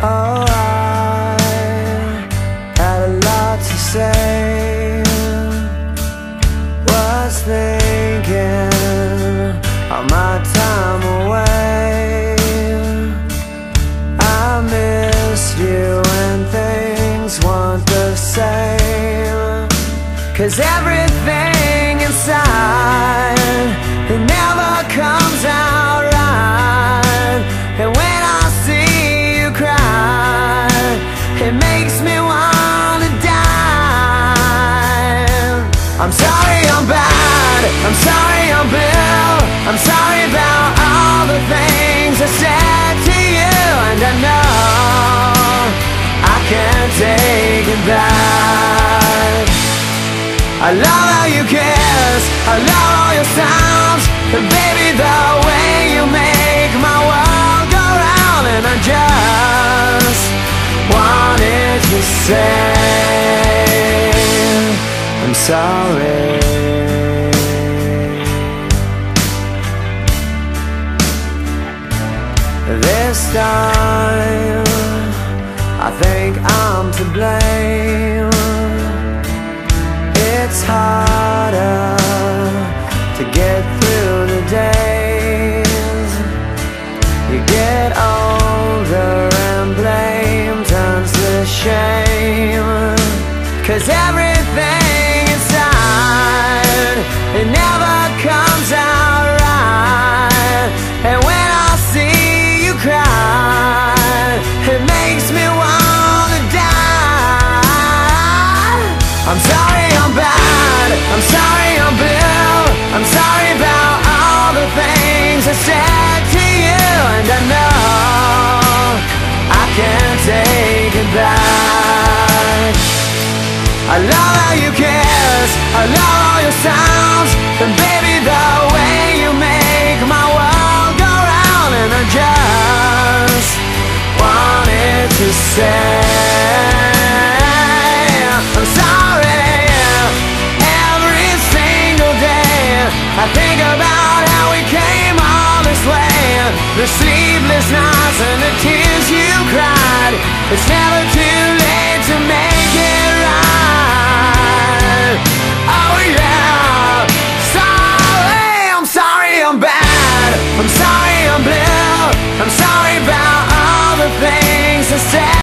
Oh, I had a lot to say. Was thinking of my time away. I missed you when things weren't the same. 'Cause everything inside, it never comes out right. And when I see you cry, it makes me wanna die. I'm sorry I'm bad, I'm sorry I'm Bill, I'm sorry about all the things I said to you. And I know I can't take it back. I love how you kiss, I love all your sounds, and baby the way you make my world go round. And I just wanted to say I'm sorry. This time I think I'm to blame. It's harder to get through the days. You get older and blame turns to shame. 'Cause everything inside, it never comes out right. And when I see you cry, it makes me wanna die. I'm sorry I'm bad, I'm sorry I'm Bill, I'm sorry about all the things I said to you. And I know I can't take it back. I love how you kiss, I love all your sounds, and baby the way you make my world go round. And I just wanted to say I'm sorry. Every single day I think about how we came all this way. The sleepless nights and the tears you cried. It's never too